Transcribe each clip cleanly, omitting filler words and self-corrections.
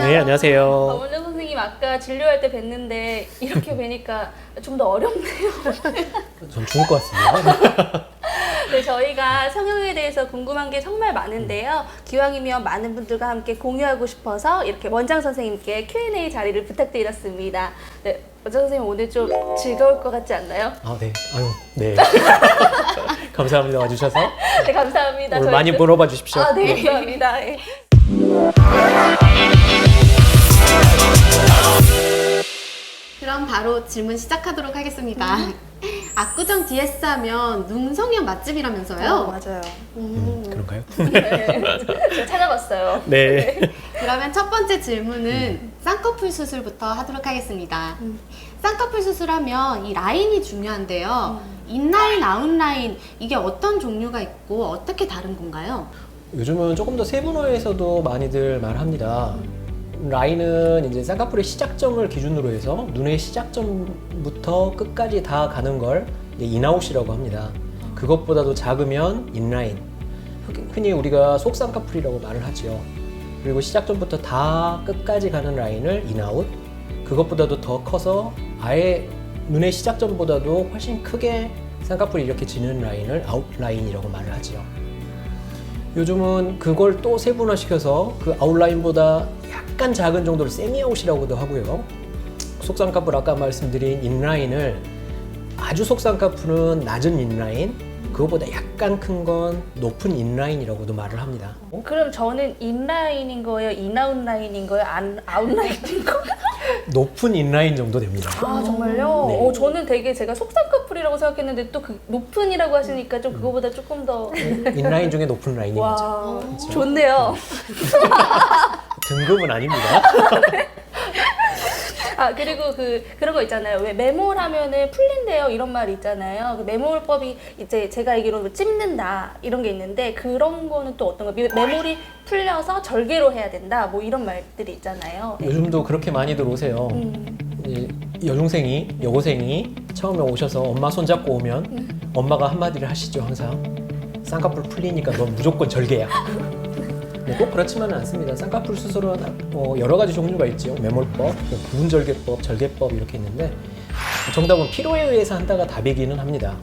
네, 안녕하세요. 원장 선생님 아까 진료할 때 뵀는데 이렇게 뵈니까 좀 더 어렵네요. 전 죽을 것 같습니다. 네, 저희가 성형에 대해서 궁금한 게 정말 많은데요. 기왕이면 많은 분들과 함께 공유하고 싶어서 이렇게 원장 선생님께 Q&A 자리를 부탁드렸습니다. 네, 원장 선생님 오늘 좀 즐거울 것 같지 않나요? 아, 네. 아유, 네. 감사합니다. 와주셔서. 네, 감사합니다. 오늘 많이 물어봐 주십시오. 아, 네, 감사합니다. 네. 그럼 바로 질문 시작하도록 하겠습니다. 압구정 DS 하면 눈성형 맛집이라면서요? 맞아요. 그런가요? 네, 제가 찾아봤어요. 네. 그러면 첫 번째 질문은 쌍꺼풀 수술부터 하도록 하겠습니다. 쌍꺼풀 수술하면 이 라인이 중요한데요. 인라인, 아웃라인 이게 어떤 종류가 있고 어떻게 다른 건가요? 요즘은 조금 더 세분화해서도 많이들 말합니다. 라인은 이제 쌍꺼풀의 시작점을 기준으로 해서 눈의 시작점부터 끝까지 다 가는 걸 이제 인아웃이라고 합니다. 그것보다도 작으면 인라인. 흔히 우리가 속쌍꺼풀이라고 말을 하죠. 그리고 시작점부터 다 끝까지 가는 라인을 인아웃. 그것보다도 더 커서 아예 눈의 시작점보다도 훨씬 크게 쌍꺼풀이 이렇게 지는 라인을 아웃라인이라고 말을 하죠. 요즘은 그걸 또 세분화시켜서 그 아웃라인보다 약간 작은 정도를 세미아웃이라고도 하고요. 속쌍꺼풀 아까 말씀드린 인라인을 아주 속쌍꺼풀은 낮은 인라인, 그것보다 약간 큰 건 높은 인라인이라고도 말을 합니다. 그럼 저는 인라인인 거예요? 인아웃라인인 거예요? 아웃라인인 거예요? 높은 인라인 정도 됩니다. 아, 정말요? 네. 저는 되게 제가 속쌍꺼풀이라고 생각했는데 또 그 높은이라고 하시니까 좀 그거보다 조금 더. 인라인 중에 높은 라인인 거죠. 와, 좋네요. 등급은 아닙니다. 아, 그리고 그런 거 있잖아요. 왜 매몰 하면은 풀린대요. 이런 말이 있잖아요. 그 매몰법이 이제 제가 알기로는 찝는다. 이런 게 있는데 그런 거는 또 어떤 거? 매몰이 풀려서 절개로 해야 된다. 뭐 이런 말들이 있잖아요. 요즘도 그렇게 많이들 오세요. 이제 여중생이, 여고생이 처음에 오셔서 엄마 손잡고 오면 엄마가 한마디를 하시죠, 항상. 쌍꺼풀 풀리니까 넌 무조건 절개야. 네, 꼭 그렇지만은 않습니다. 쌍꺼풀 수술은 여러 가지 종류가 있죠. 매몰법, 뭐 부분절개법, 절개법 이렇게 있는데 정답은 필요에 의해서 한다가 답이기는 합니다.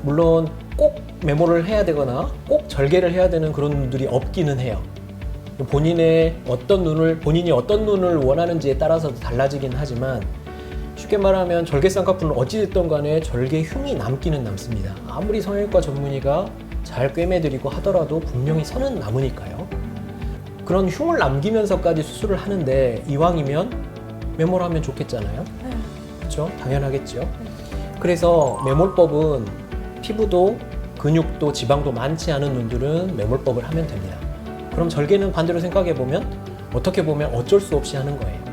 물론 꼭 매몰을 해야 되거나 꼭 절개를 해야 되는 그런 눈들이 없기는 해요. 본인이 어떤 눈을 원하는지에 따라서 달라지긴 하지만 쉽게 말하면 절개 쌍꺼풀은 어찌됐든 간에 절개 흉이 남기는 남습니다. 아무리 성형외과 전문의가 잘 꿰매드리고 하더라도 분명히 선은 남으니까요. 그런 흉을 남기면서까지 수술을 하는데 이왕이면 매몰하면 좋겠잖아요. 그렇죠? 당연하겠죠. 그래서 매몰법은 피부도 근육도 지방도 많지 않은 눈들은 매몰법을 하면 됩니다. 그럼 절개는 반대로 생각해보면 어떻게 보면 어쩔 수 없이 하는 거예요.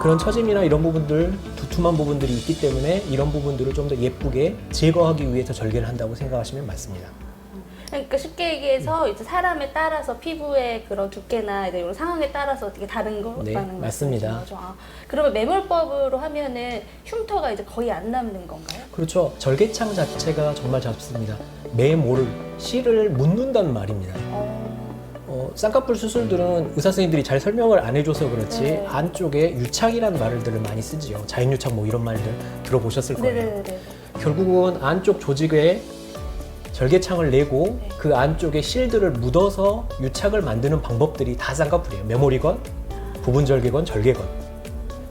그런 처짐이나 이런 부분들, 두툼한 부분들이 있기 때문에 이런 부분들을 좀 더 예쁘게 제거하기 위해서 절개를 한다고 생각하시면 맞습니다. 그러니까 쉽게 얘기해서 이제 사람에 따라서 피부의 그런 두께나 이제 이런 상황에 따라서 되게 다른 거라는 네, 맞습니다. 말씀이신 거죠. 아, 그러면 매몰법으로 하면은 흉터가 이제 거의 안 남는 건가요? 그렇죠. 절개창 자체가 정말 작습니다. 매몰을, 실을 묻는다는 말입니다. 쌍꺼풀 수술들은 의사 선생님들이 잘 설명을 안 해줘서 그렇지 네. 안쪽에 유착이라는 말들을 많이 쓰지요. 자인유착 뭐 이런 말들 들어보셨을 거예요. 네네네. 결국은 안쪽 조직에 절개창을 내고 네. 그 안쪽에 실들을 묻어서 유착을 만드는 방법들이 다 쌍꺼풀이에요. 매몰이건 부분절개건 절개건.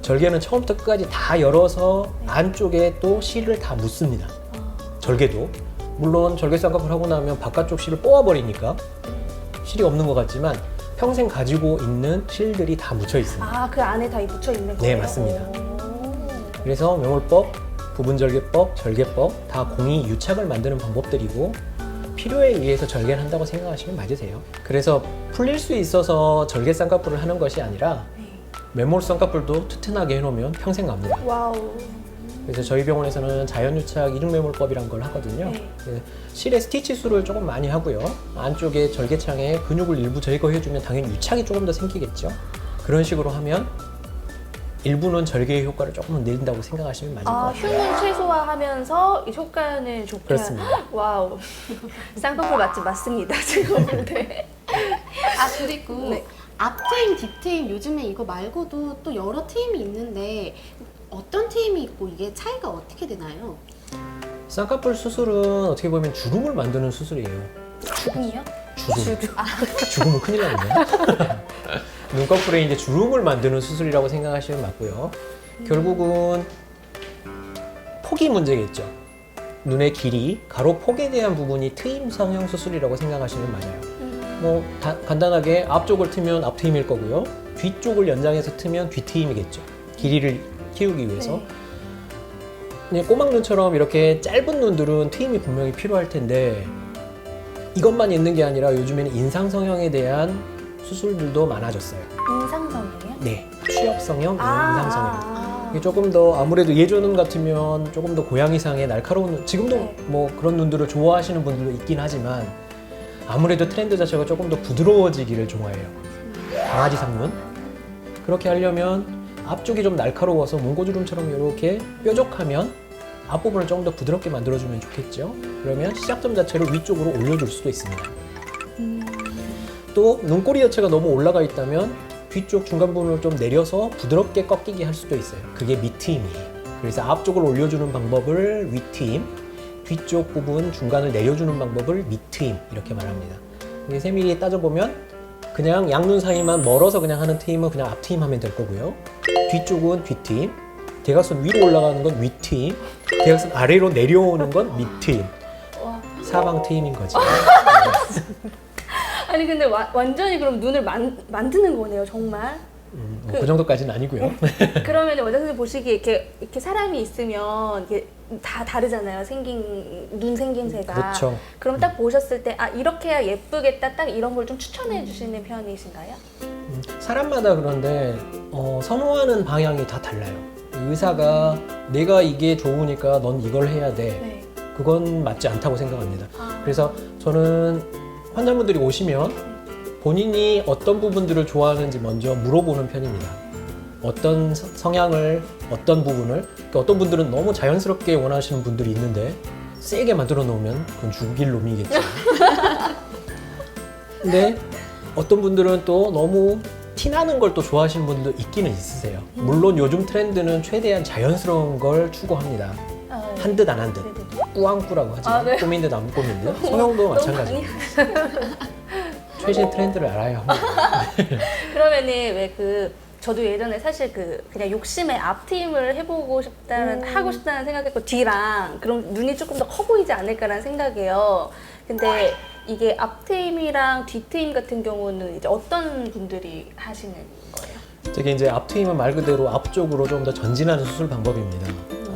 절개는 처음부터 끝까지 다 열어서 안쪽에 또 실을 다 묻습니다. 절개도. 물론 절개 쌍꺼풀 하고 나면 바깥쪽 실을 뽑아버리니까 실이 없는 것 같지만 평생 가지고 있는 실들이 다 묻혀 있습니다. 아, 그 안에 다 묻혀 있는 거예요? 네, 맞습니다. 오. 그래서 매몰법, 부분절개법, 절개법 다 공이 유착을 만드는 방법들이고 필요에 의해서 절개를 한다고 생각하시면 맞으세요. 그래서 풀릴 수 있어서 절개 쌍꺼풀을 하는 것이 아니라 매몰 쌍꺼풀도 튼튼하게 해놓으면 평생 갑니다. 와우. 그래서 저희 병원에서는 자연유착 이중매몰법이란 걸 하거든요. 네. 실에 스티치 수를 조금 많이 하고요. 안쪽에 절개창에 근육을 일부 제거해주면 당연히 유착이 조금 더 생기겠죠. 그런 식으로 하면 일부는 절개의 효과를 조금 내린다고 생각하시면 맞을 것 아, 같아요. 흉은 최소화하면서 이 효과는 좋게. 그렇습니다. 와우. 쌍꺼풀 맛집 맞습니다. 지금. 네. 아 그리고 네. 앞트임, 뒤트임 요즘에 이거 말고도 또 여러 트임이 있는데 어떤 트임이 있고 이게 차이가 어떻게 되나요? 쌍꺼풀 수술은 어떻게 보면 주름을 만드는 수술이에요. 죽음이요? 주름. 죽으면 큰일 납니다. 눈꺼풀에 이제 주름을 만드는 수술이라고 생각하시면 맞고요. 결국은 폭이 문제겠죠. 눈의 길이, 가로 폭에 대한 부분이 트임 성형 수술이라고 생각하시면 맞아요. 간단하게 앞쪽을 트면 앞트임일 거고요. 뒤쪽을 연장해서 트면 뒤트임이겠죠. 길이를 키우기 위해서. 네. 꼬막 눈처럼 이렇게 짧은 눈들은 트임이 분명히 필요할 텐데 이것만 있는 게 아니라 요즘에는 인상 성형에 대한 수술들도 많아졌어요. 인상성이요? 네, 취업 성형, 인상 성형. 이게 조금 더 아무래도 예전 같으면 조금 더 고양이상의 날카로운 눈, 지금도 네. 뭐 그런 눈들을 좋아하시는 분들도 있긴 하지만 아무래도 트렌드 자체가 조금 더 부드러워지기를 좋아해요. 강아지상 눈. 그렇게 하려면 앞쪽이 좀 날카로워서 몽고주름처럼 이렇게 뾰족하면 앞부분을 좀 더 부드럽게 만들어주면 좋겠죠. 그러면 시작점 자체를 위쪽으로 올려줄 수도 있습니다. 또 눈꼬리 자체가 너무 올라가 있다면 뒤쪽 중간 부분을 좀 내려서 부드럽게 꺾이게 할 수도 있어요. 그게 밑트임이에요. 그래서 앞쪽을 올려주는 방법을 윗트임, 뒤쪽 부분 중간을 내려주는 방법을 밑트임 이렇게 말합니다. 이게 세밀히 따져보면 그냥 양눈 사이만 멀어서 그냥 하는 트임은 그냥 앞트임 하면 될 거고요. 뒤쪽은 뒤트임, 대각선 위로 올라가는 건 윗트임, 대각선 아래로 내려오는 건 밑트임. 와. 사방 트임인 거지. 아니 근데 완전히 그럼 눈을 만드는 거네요, 정말. 그 정도까지는 아니고요. 그러면 원장 선생님 보시기에 이렇게 사람이 있으면 이게 다 다르잖아요. 눈 생김새가. 그렇죠. 그럼 딱 보셨을 때 이렇게 해야 예쁘겠다. 딱 이런 걸 좀 추천해 주시는 편이신가요? 사람마다 그런데 선호하는 방향이 다 달라요. 의사가 내가 이게 좋으니까 넌 이걸 해야 돼. 네. 그건 맞지 않다고 생각합니다. 그래서 저는 환자분들이 오시면 본인이 어떤 부분들을 좋아하는지 먼저 물어보는 편입니다. 어떤 성향을, 어떤 부분을, 그러니까 어떤 분들은 너무 자연스럽게 원하시는 분들이 있는데 세게 만들어 놓으면 그건 죽일 놈이겠죠. 근데 어떤 분들은 또 너무 티나는 걸 또 좋아하시는 분들도 있기는 있으세요. 물론 요즘 트렌드는 최대한 자연스러운 걸 추구합니다. 네. 한 듯 안 한 듯. 네네. 꾸안꾸라고 하지만 네. 꾸민 듯 안 꾸민 듯. 성형도 마찬가지입니다. 최신 트렌드를 알아야 합니다. 그러면은 왜 저도 예전에 사실 그냥 욕심에 앞트임을 해보고 하고 싶다는 생각했고 뒤랑 그럼 눈이 조금 더 커 보이지 않을까라는 생각이에요. 근데 이게 앞트임이랑 뒤트임 같은 경우는 이제 어떤 분들이 하시는 거예요? 되게 이제 앞트임은 말 그대로 앞쪽으로 좀 더 전진하는 수술 방법입니다.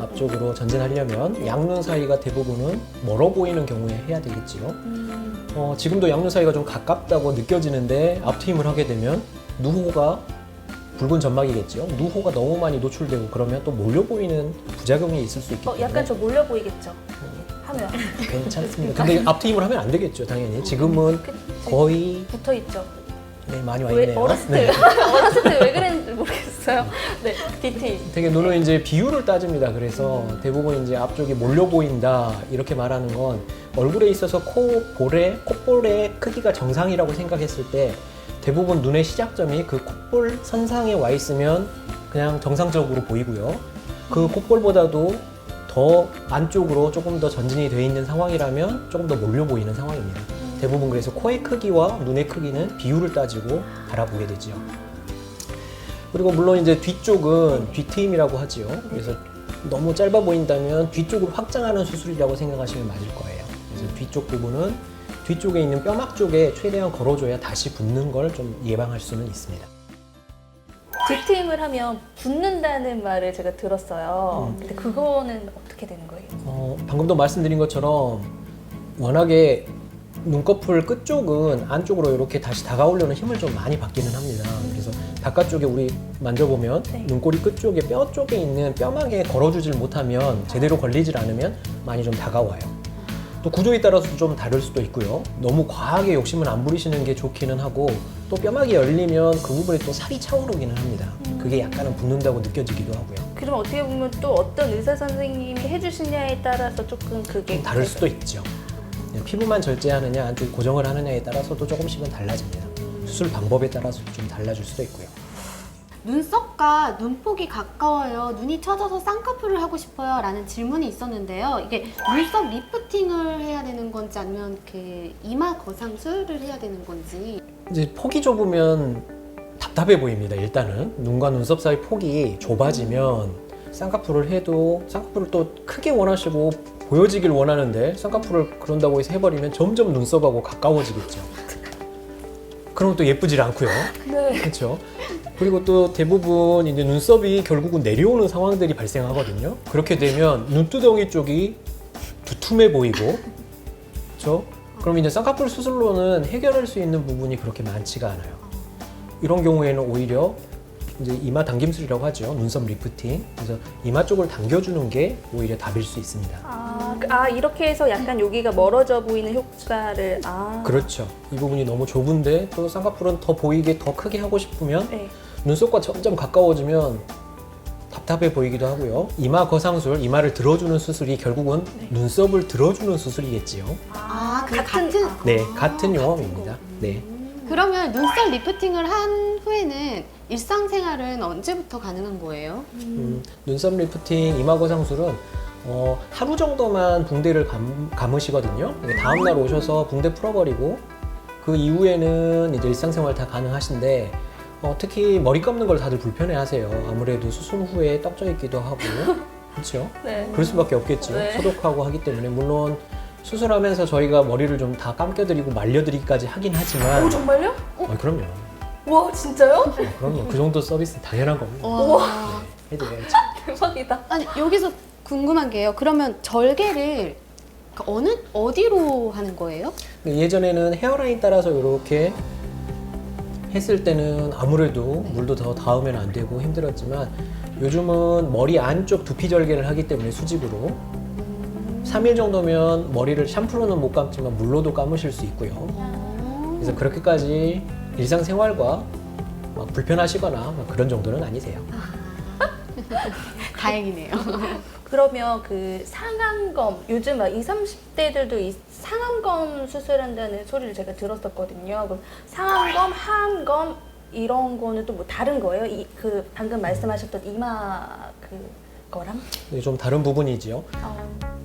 앞쪽으로 전진하려면 양눈 사이가 대부분은 멀어 보이는 경우에 해야 되겠지요. 지금도 양눈 사이가 좀 가깝다고 느껴지는데 앞트임을 하게 되면 누호가 붉은 점막이겠죠. 누호가 너무 많이 노출되고 그러면 또 몰려 보이는 부작용이 있을 수 있기 때문에 약간 좀 몰려 보이겠죠? 하면 괜찮습니다. 근데 앞트임을 하면 안 되겠죠, 당연히. 지금은 거의 붙어 있죠. 네, 많이 와 왜 있네요. 어렸을 네. 때 왜 그랬는지 모르겠어요. 네, 뒤트임. 되게 눈은 이제 비율을 따집니다. 그래서 대부분 이제 앞쪽이 몰려 보인다 이렇게 말하는 건 얼굴에 있어서 콧볼의 크기가 정상이라고 생각했을 때 대부분 눈의 시작점이 그 콧볼 선상에 와 있으면 그냥 정상적으로 보이고요. 그 콧볼보다도 더 안쪽으로 조금 더 전진이 되어 있는 상황이라면 조금 더 몰려 보이는 상황입니다. 대부분 그래서 코의 크기와 눈의 크기는 비율을 따지고 바라보게 되죠. 그리고 물론 이제 뒤쪽은 뒤트임이라고 하지요. 그래서 너무 짧아 보인다면 뒤쪽으로 확장하는 수술이라고 생각하시면 맞을 거예요. 그래서 뒤쪽 부분은 뒤쪽에 있는 뼈막 쪽에 최대한 걸어줘야 다시 붓는 걸 좀 예방할 수는 있습니다. 뒤트임을 하면 붓는다는 말을 제가 들었어요. 근데 그거는 어떻게 되는 거예요? 방금도 말씀드린 것처럼 워낙에 눈꺼풀 끝쪽은 안쪽으로 이렇게 다시 다가오려는 힘을 좀 많이 받기는 합니다. 그래서 바깥쪽에 우리 만져보면 네. 눈꼬리 끝쪽에 뼈 쪽에 있는 뼈막에 걸어주질 못하면 제대로 걸리질 않으면 많이 좀 다가와요. 또 구조에 따라서 좀 다를 수도 있고요. 너무 과하게 욕심을 안 부리시는 게 좋기는 하고 또 뼈막이 열리면 그 부분에 또 살이 차오르기는 합니다. 그게 약간은 붓는다고 느껴지기도 하고요. 그럼 어떻게 보면 또 어떤 의사 선생님이 해주시냐에 따라서 조금 그게 좀 다를 수도 있죠. 피부만 절제하느냐 안쪽에 고정을 하느냐에 따라서도 조금씩은 달라집니다. 수술 방법에 따라서 좀 달라질 수도 있고요. 눈썹과 눈폭이 가까워요. 눈이 처져서 쌍꺼풀을 하고 싶어요. 라는 질문이 있었는데요. 이게 눈썹 리프팅을 해야 되는 건지 아니면 이렇게 이마 거상술을 해야 되는 건지. 이제 폭이 좁으면 답답해 보입니다. 일단은 눈과 눈썹 사이 폭이 좁아지면 쌍꺼풀을 해도 쌍꺼풀을 또 크게 원하시고 보여지길 원하는데 쌍꺼풀을 그런다고 해서 해버리면 점점 눈썹하고 가까워지겠죠. 그럼 또 예쁘질 않고요. 네. 그렇죠. 그리고 또 대부분 이제 눈썹이 결국은 내려오는 상황들이 발생하거든요. 그렇게 되면 눈두덩이 쪽이 두툼해 보이고, 그렇죠? 그럼 이제 쌍꺼풀 수술로는 해결할 수 있는 부분이 그렇게 많지가 않아요. 이런 경우에는 오히려 이제 이마 당김술이라고 하죠. 눈썹 리프팅. 그래서 이마 쪽을 당겨주는 게 오히려 답일 수 있습니다. 이렇게 해서 약간 여기가 멀어져 보이는 효과를. 그렇죠. 이 부분이 너무 좁은데 또 쌍꺼풀은 더 보이게 더 크게 하고 싶으면 네. 눈썹과 점점 가까워지면 답답해 보이기도 하고요. 이마 거상술, 이마를 들어주는 수술이 결국은 눈썹을 들어주는 수술이겠지요. 그게 같은. 네, 같은 용어입니다. 네. 그러면 눈썹 리프팅을 한 후에는 일상생활은 언제부터 가능한 거예요? 눈썹 리프팅, 이마 거상술은 하루 정도만 붕대를 감으시거든요. 다음날 오셔서 붕대 풀어버리고 그 이후에는 이제 일상생활 다 가능하신데 특히 머리 감는 걸 다들 불편해하세요. 아무래도 수술 후에 떡져 있기도 하고 그렇죠? 네. 그럴 수밖에 없겠죠. 네. 소독하고 하기 때문에 물론 수술하면서 저희가 머리를 좀 다 감겨드리고 말려드리기까지 하긴 하지만 오, 정말요? 그럼요. 와, 진짜요? 그럼요. 그 정도 서비스 당연한 겁니다. 와. 네, 해드려야죠. 대박이다. 아니, 여기서 궁금한 게요. 그러면 절개를 어디로 하는 거예요? 예전에는 헤어라인 따라서 이렇게 했을 때는 아무래도 물도 더 닿으면 안 되고 힘들었지만 요즘은 머리 안쪽 두피 절개를 하기 때문에 수직으로 3일 정도면 머리를 샴푸로는 못 감지만 물로도 감으실 수 있고요. 그래서 그렇게까지 일상생활과 막 불편하시거나 막 그런 정도는 아니세요. 다행이네요. 그러면 그 상안검, 요즘 막 20, 30대들도 이 상안검 수술한다는 소리를 제가 들었었거든요. 그럼 상안검, 하안검 이런 거는 또 뭐 다른 거예요? 그 방금 말씀하셨던 이마 그거랑? 네, 좀 다른 부분이지요.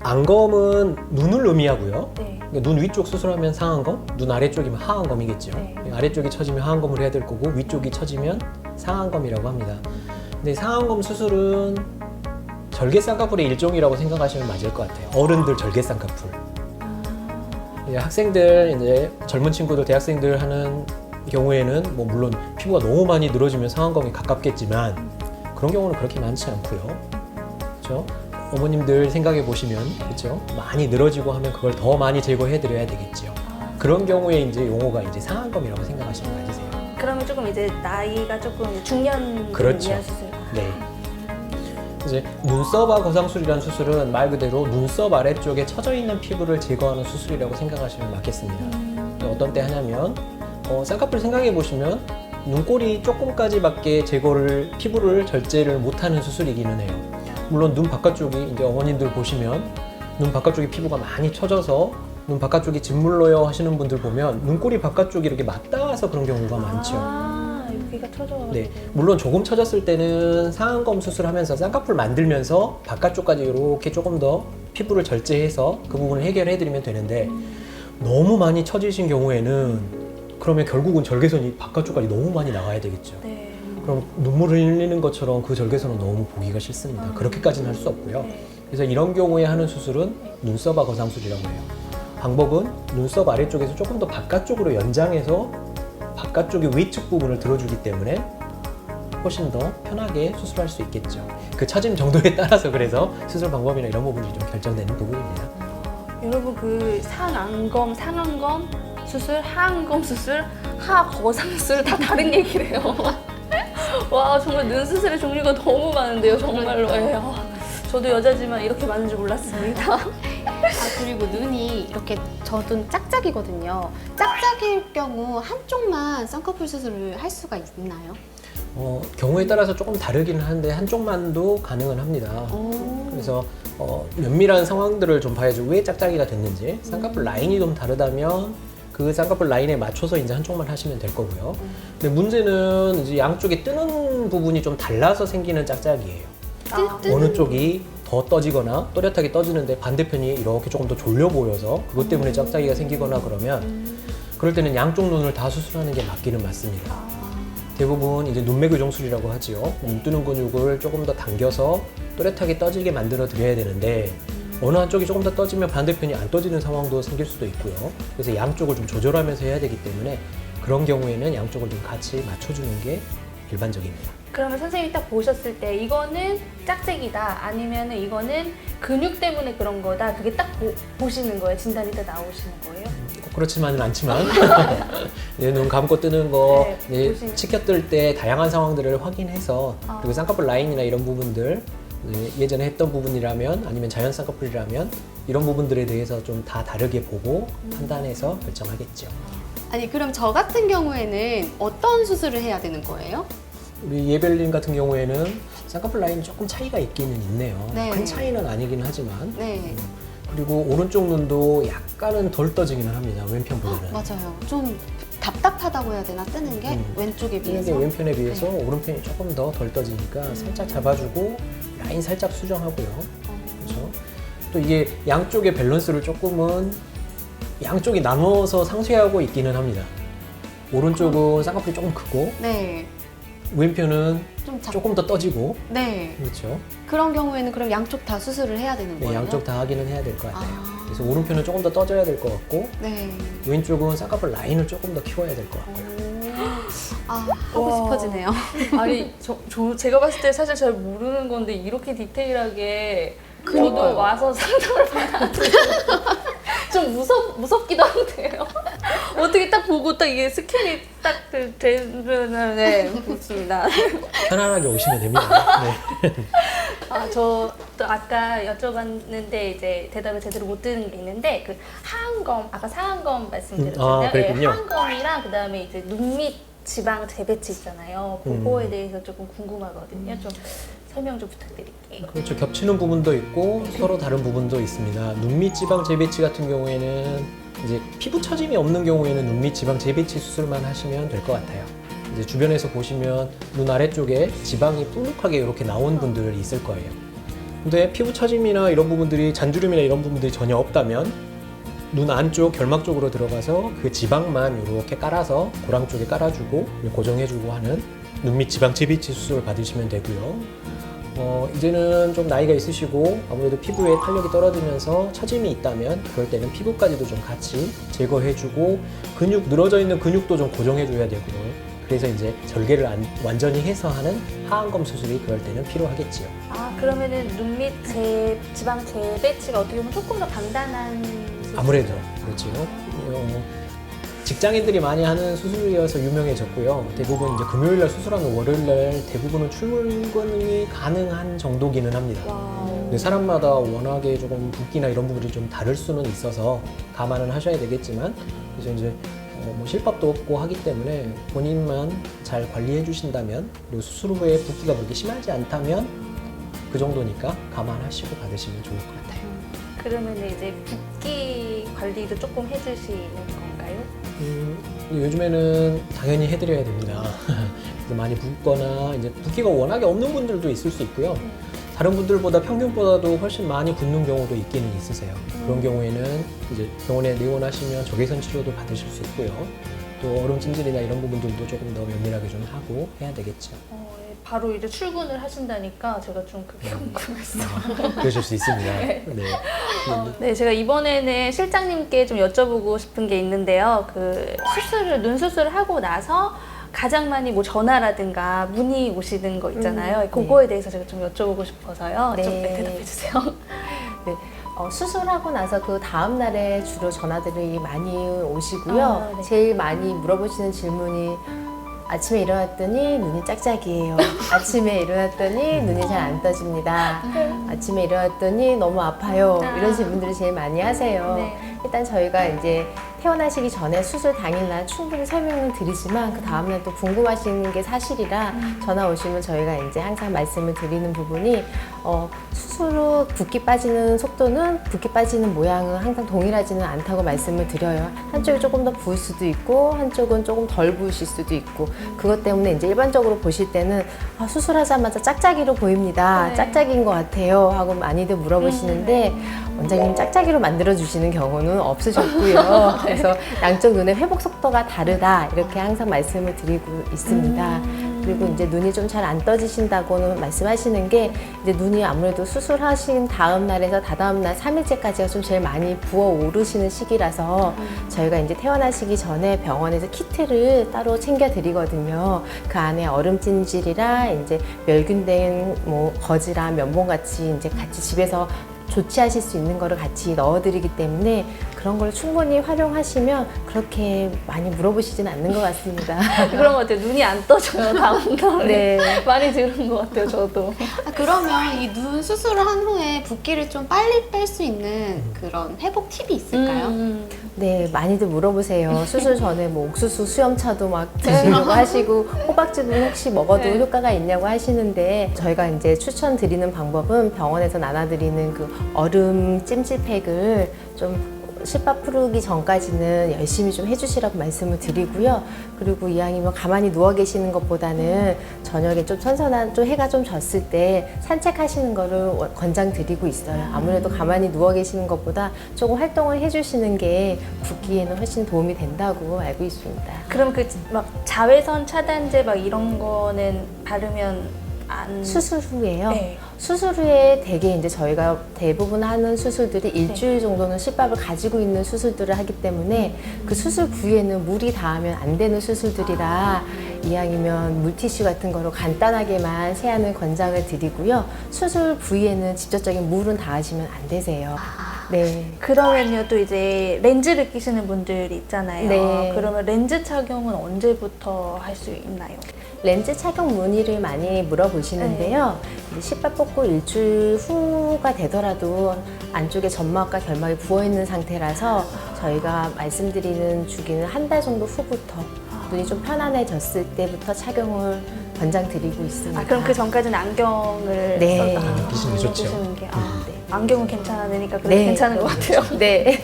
안검은 눈을 의미하고요. 네. 그러니까 눈 위쪽 수술하면 상안검, 눈 아래쪽이면 하안검이겠죠. 네. 아래쪽이 처지면 하안검을 해야 될 거고 위쪽이 처지면 상안검이라고 합니다. 근데 상안검 수술은 절개 쌍꺼풀의 일종이라고 생각하시면 맞을 것 같아요. 어른들 절개 쌍꺼풀. 이제 학생들, 이제 젊은 친구들, 대학생들 하는 경우에는 뭐 물론 피부가 너무 많이 늘어지면 상안검이 가깝겠지만 그런 경우는 그렇게 많지 않고요. 그렇죠? 어머님들 생각해 보시면 그렇죠? 많이 늘어지고 하면 그걸 더 많이 제거해 드려야 되겠죠. 그런 경우에 이제 용어가 이제 상안검이라고 생각하시면 맞으세요. 그러면 조금 이제 나이가 조금 중년 그렇죠. 위한 수술. 네. 이제 눈썹아 거상술이라는 수술은 말 그대로 눈썹 아래쪽에 처져 있는 피부를 제거하는 수술이라고 생각하시면 맞겠습니다. 어떤 때 하냐면 쌍꺼풀 생각해 보시면 눈꼬리 조금까지밖에 피부를 절제를 못하는 수술이기는 해요. 물론 눈 바깥쪽이 이제 어머님들 보시면 눈 바깥쪽이 피부가 많이 처져서 눈 바깥쪽이 짓물러요 하시는 분들 보면 눈꼬리 바깥쪽이 이렇게 맞닿아서 그런 경우가 많죠. 여기가 처져가지고. 네, 물론 조금 처졌을 때는 상안검 수술하면서 쌍꺼풀 만들면서 바깥쪽까지 이렇게 조금 더 피부를 절제해서 그 부분을 해결해드리면 되는데 너무 많이 처지신 경우에는 그러면 결국은 절개선이 바깥쪽까지 너무 많이 나가야 되겠죠. 네. 그럼 눈물을 흘리는 것처럼 그 절개선은 너무 보기가 싫습니다. 그렇게까지는 할 수 없고요. 네. 그래서 이런 경우에 하는 수술은 눈썹아 거상술이라고 해요. 방법은 눈썹 아래쪽에서 조금 더 바깥쪽으로 연장해서 바깥쪽의 외측 부분을 들어주기 때문에 훨씬 더 편하게 수술할 수 있겠죠. 그 처짐 정도에 따라서 그래서 수술 방법이나 이런 부분이 좀 결정되는 부분입니다. 여러분 그 상안검, 상안검 수술, 하안검 수술, 하거상술 다 다른 얘기래요. 와 정말 눈 수술의 종류가 너무 많은데요, 정말로. 예. 저도 여자지만 이렇게 많은 줄 몰랐습니다. 그리고 눈이 이렇게 저도 짝짝이거든요. 짝짝일 경우 한쪽만 쌍꺼풀 수술을 할 수가 있나요? 경우에 따라서 조금 다르긴 한데 한쪽만도 가능은 합니다. 그래서 면밀한 상황들을 좀 봐야죠. 왜 짝짝이가 됐는지. 쌍꺼풀 라인이 좀 다르다면 그 쌍꺼풀 라인에 맞춰서 이제 한쪽만 하시면 될 거고요. 근데 문제는 이제 양쪽에 뜨는 부분이 좀 달라서 생기는 짝짝이에요. 어느 쪽이 더 떠지거나 또렷하게 떠지는데 반대편이 이렇게 조금 더 졸려 보여서 그것 때문에 짝짝이가 생기거나 그러면 그럴 때는 양쪽 눈을 다 수술하는 게 맞기는 맞습니다. 대부분 이제 눈매 교정술이라고 하지요. 눈 뜨는 근육을 조금 더 당겨서 또렷하게 떠지게 만들어 드려야 되는데 어느 한쪽이 조금 더 떠지면 반대편이 안 떠지는 상황도 생길 수도 있고요. 그래서 양쪽을 좀 조절하면서 해야 되기 때문에 그런 경우에는 양쪽을 좀 같이 맞춰주는 게 일반적입니다. 그러면 선생님이 딱 보셨을 때 이거는 짝짝이다 아니면 이거는 근육 때문에 그런 거다 그게 딱 보시는 거예요? 진단이 다 나오시는 거예요? 꼭 그렇지만은 않지만 네, 눈 감고 뜨는 거 네, 네, 치켜뜰 때 다양한 상황들을 확인해서 그리고 쌍꺼풀 라인이나 이런 부분들 네, 예전에 했던 부분이라면 아니면 자연 쌍꺼풀이라면 이런 부분들에 대해서 좀 다 다르게 보고 판단해서 결정하겠죠. 아니 그럼 저 같은 경우에는 어떤 수술을 해야 되는 거예요? 우리 예별님 같은 경우에는 쌍꺼풀 라인이 조금 차이가 있기는 있네요. 네. 큰 차이는 아니긴 하지만 네. 그리고 오른쪽 눈도 약간은 덜 떠지기는 합니다. 왼편보다는. 맞아요. 좀 답답하다고 해야 되나 뜨는 게 왼쪽에 뜨는 게 비해서. 왼편에 비해서 오른편이 조금 더 덜 떠지니까 살짝 잡아주고 라인 살짝 수정하고요. 그렇죠? 또 이게 양쪽의 밸런스를 조금은 양쪽이 나눠서 상쇄하고 있기는 합니다. 오른쪽은 쌍꺼풀이 조금 크고 네. 왼편은 좀 조금 더 떠지고 네. 그렇죠. 그런 경우에는 그럼 양쪽 다 수술을 해야 되는 네, 거예요? 양쪽 다 하기는 해야 될 것 같아요. 아. 그래서 오른편은 조금 더 떠져야 될 것 같고 네. 왼쪽은 쌍꺼풀 라인을 조금 더 키워야 될 것 같고요. 아, 하고 와. 싶어지네요. 아니 제가 봤을 때 사실 잘 모르는 건데 이렇게 디테일하게 그러니까요. 저도 와서 상담을 받았는데 좀 무섭기도 한데요. 어떻게 딱 보고 딱 이게 스캔이 딱 되면 네 좋습니다. 편안하게 오시면 됩니다. 네. 저 또 아까 여쭤봤는데 이제 대답을 제대로 못 드는 게 있는데 그 하안검 아까 사안검 말씀드렸잖아요. 그랬군요. 하안검이랑 그다음에 이제 눈밑 지방 재배치 있잖아요. 그거에 대해서 조금 궁금하거든요. 좀 설명 좀 부탁드릴게요. 그렇죠. 겹치는 부분도 있고 서로 다른 부분도 있습니다. 눈밑 지방 재배치 같은 경우에는 이제 피부 처짐이 없는 경우에는 눈밑 지방 재배치 수술만 하시면 될 것 같아요. 이제 주변에서 보시면 눈 아래쪽에 지방이 뿔룩하게 이렇게 나온 분들이 있을 거예요. 근데 피부 처짐이나 이런 부분들이 잔주름이나 이런 부분들이 전혀 없다면 눈 안쪽 결막 쪽으로 들어가서 그 지방만 이렇게 깔아서 고랑 쪽에 깔아주고 고정해주고 하는 눈밑 지방 재배치 수술을 받으시면 되고요. 이제는 좀 나이가 있으시고 아무래도 피부에 탄력이 떨어지면서 처짐이 있다면 그럴 때는 피부까지도 좀 같이 제거해주고 근육 늘어져 있는 근육도 좀 고정해줘야 되고요. 그래서 이제 절개를 완전히 해서 하는 하안검 수술이 그럴 때는 필요하겠지요. 아 그러면은 눈밑 지방 재배치가 어떻게 보면 조금 더 간단한 수술? 아무래도 그렇죠. 직장인들이 많이 하는 수술이어서 유명해졌고요. 대부분 이제 금요일날 수술하면 월요일날 대부분은 출근이 가능한 정도기는 합니다. 와우. 근데 사람마다 워낙에 조금 붓기나 이런 부분이 좀 다를 수는 있어서 감안은 하셔야 되겠지만 그래서 이제 뭐 실밥도 없고 하기 때문에 본인만 잘 관리해 주신다면 그리고 수술 후에 붓기가 그렇게 심하지 않다면 그 정도니까 감안하시고 받으시면 좋을 것 같아요. 그러면은 이제 붓기 관리도 조금 해주시는 건가요? 요즘에는 당연히 해드려야 됩니다. 그래서 많이 붓거나 이제 붓기가 워낙에 없는 분들도 있을 수 있고요. 다른 분들보다 평균보다도 훨씬 많이 붓는 경우도 있기는 있으세요. 그런 경우에는 이제 병원에 내원하시면 적외선 치료도 받으실 수 있고요. 또 얼음 찜질이나 이런 부분들도 조금 더 면밀하게 좀 하고 해야 되겠죠. 바로 이제 출근을 하신다니까 제가 좀 그게 궁금했어요. 그러실 수 있습니다. 네. 네, 제가 이번에는 실장님께 좀 여쭤보고 싶은 게 있는데요. 그 눈 수술을 하고 나서 가장 많이 뭐 전화라든가 문의 오시는 거 있잖아요. 그거에 대해서 제가 좀 여쭤보고 싶어서요. 좀 네. 대답해 주세요. 네. 수술하고 나서 그 다음 날에 주로 전화들이 많이 오시고요. 아, 네. 제일 많이 물어보시는 질문이 아침에 일어났더니 눈이 짝짝이에요. 아침에 일어났더니 눈이 잘 안 떠집니다. 아침에 일어났더니 너무 아파요. 이런 질문들을 제일 많이 하세요. 네. 일단 저희가 이제 퇴원하시기 전에 수술 당일날 충분히 설명을 드리지만 그 다음날 또 궁금하신 게 사실이라 전화 오시면 저희가 이제 항상 말씀을 드리는 부분이 수술 후 붓기 빠지는 속도는 붓기 빠지는 모양은 항상 동일하지는 않다고 말씀을 드려요. 한쪽이 조금 더 부을 수도 있고 한쪽은 조금 덜 부으실 수도 있고 그것 때문에 이제 일반적으로 보실 때는 수술하자마자 짝짝이로 보입니다. 네. 짝짝이인 것 같아요 하고 많이들 물어보시는데 원장님 짝짝이로 만들어 주시는 경우는 없으셨고요. 그래서 양쪽 눈의 회복 속도가 다르다 이렇게 항상 말씀을 드리고 있습니다. 그리고 이제 눈이 좀 잘 안 떠지신다고는 말씀하시는 게 이제 눈이 아무래도 수술하신 다음 날에서 다다음 날 3일째까지가 좀 제일 많이 부어 오르시는 시기라서 저희가 이제 퇴원하시기 전에 병원에서 키트를 따로 챙겨 드리거든요. 그 안에 얼음 찜질이랑 이제 멸균된 뭐 거즈랑 면봉 같이 이제 같이 집에서 조치하실 수 있는 거를 같이 넣어드리기 때문에 그런 걸 충분히 활용하시면 그렇게 많이 물어보시진 않는 것 같습니다. 그런 것 같아요. 눈이 안 떠져요, 다음 날에. 네. 많이 들은 것 같아요, 저도. 그러면 이 눈 수술을 한 후에 붓기를 좀 빨리 뺄 수 있는 그런 회복 팁이 있을까요? 네, 많이들 물어보세요. 수술 전에 뭐 옥수수 수염차도 막 드시려고 하시고 호박즙은 혹시 먹어도 네. 효과가 있냐고 하시는데 저희가 이제 추천드리는 방법은 병원에서 나눠드리는 그 얼음 찜질팩을 좀 실밥 푸르기 전까지는 열심히 좀 해주시라고 말씀을 드리고요. 그리고 이왕이면 가만히 누워 계시는 것보다는 저녁에 좀 선선한 좀 해가 좀 졌을 때 산책하시는 거를 권장드리고 있어요. 아무래도 가만히 누워 계시는 것보다 조금 활동을 해주시는 게 붓기에는 훨씬 도움이 된다고 알고 있습니다. 그럼 그 막 자외선 차단제 막 이런 거는 바르면 안 수술 후에요. 네. 수술 후에 대개 이제 저희가 대부분 하는 수술들이 일주일 정도는 실밥을 가지고 있는 수술들을 하기 때문에 그 수술 부위에는 물이 닿으면 안 되는 수술들이라 이왕이면 물티슈 같은 거로 간단하게만 세안을 권장을 드리고요. 수술 부위에는 직접적인 물은 닿으시면 안 되세요. 네. 그러면요 또 이제 렌즈를 끼시는 분들이 있잖아요. 네. 그러면 렌즈 착용은 언제부터 할 수 있나요? 렌즈 착용 문의를 많이 물어보시는데요. 이제 실밥 뽑고 일주일 후가 되더라도 안쪽에 점막과 결막이 부어있는 상태라서 저희가 말씀드리는 주기는 한 달 정도 후부터 눈이 좀 편안해졌을 때부터 착용을 권장드리고 있습니다. 그럼 그 전까지는 안경을 네. 끼시는 게 좋죠. 끼시는 게 네. 안경은 괜찮으니까 그래도 네. 괜찮은 것 같아요. 네.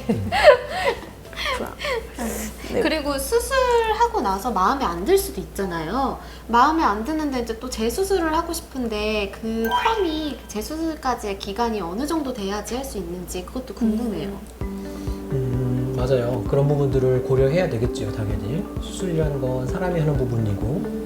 네. 그리고 수술하고 나서 마음에 안 들 수도 있잖아요. 마음에 안 드는데 이제 또 재수술을 하고 싶은데 그 텀이 재수술까지의 기간이 어느 정도 돼야지 할 수 있는지 그것도 궁금해요. 맞아요. 그런 부분들을 고려해야 되겠죠, 당연히. 수술이라는 건 사람이 하는 부분이고,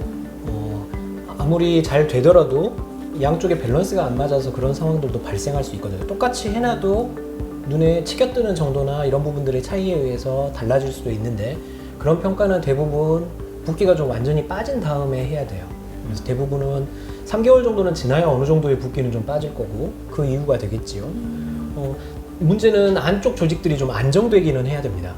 아무리 잘 되더라도 양쪽의 밸런스가 안 맞아서 그런 상황들도 발생할 수 있거든요. 똑같이 해놔도 눈에 치켜뜨는 정도나 이런 부분들의 차이에 의해서 달라질 수도 있는데 그런 평가는 대부분 붓기가 좀 완전히 빠진 다음에 해야 돼요. 그래서 대부분은 3개월 정도는 지나야 어느 정도의 붓기는 좀 빠질 거고 그 이유가 되겠지요. 문제는 안쪽 조직들이 좀 안정되기는 해야 됩니다.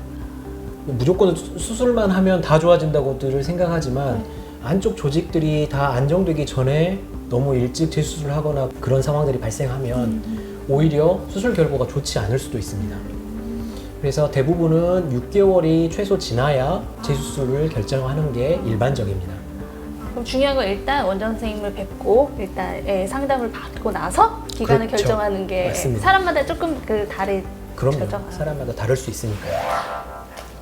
무조건 수술만 하면 다 좋아진다고들 생각하지만 안쪽 조직들이 다 안정되기 전에 너무 일찍 재수술을 하거나 그런 상황들이 발생하면 오히려 수술 결과가 좋지 않을 수도 있습니다. 그래서 대부분은 6개월이 최소 지나야 재수술을 결정하는 게 일반적입니다. 그럼 중요한 건 일단 원장 선생님을 뵙고 일단 상담을 받고 나서 기간을 그렇죠. 결정하는 게 맞습니다. 사람마다 조금 다른 그럼요. 결정하는. 사람마다 다를 수 있으니까요.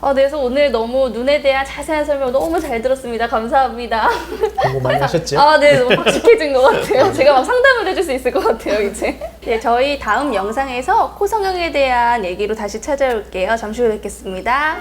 네, 그래서 오늘 너무 눈에 대한 자세한 설명 너무 잘 들었습니다. 감사합니다. 공부 많이 하셨죠? 네, 너무 확실해진 것 같아요. 제가 막 상담을 해줄 수 있을 것 같아요, 이제. 네, 저희 다음 영상에서 코 성형에 대한 얘기로 다시 찾아올게요. 잠시 후에 뵙겠습니다.